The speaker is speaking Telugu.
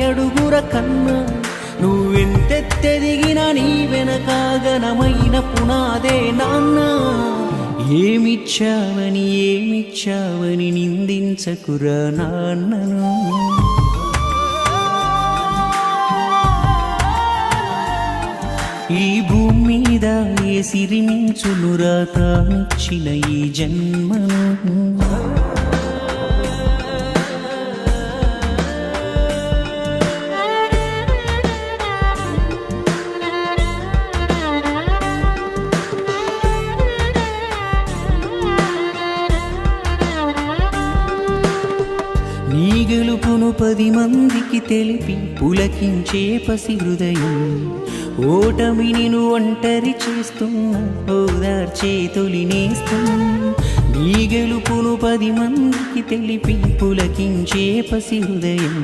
అడుగుర కన్నా నువ్వెంతెత్తెదిగిన నీ వెనకాగనమైన పునాదే నాన్న ఏమిచ్చావని నిందించకురా నాన్నను ఈ భూమి మీద ఏ సిరిమించునురా తానిచ్చిన ఈ జన్మను నీ గెలుపును 10 మందికి తెలిపి పులకించే పసి హృదయం ఓటమిని నువ్వు ఒంటరి చేస్తున్నా ఓదార్చే తొలినేస్తం నీ గెలుపును 10 మందికి తెలిపి పులకించే పసి హృదయం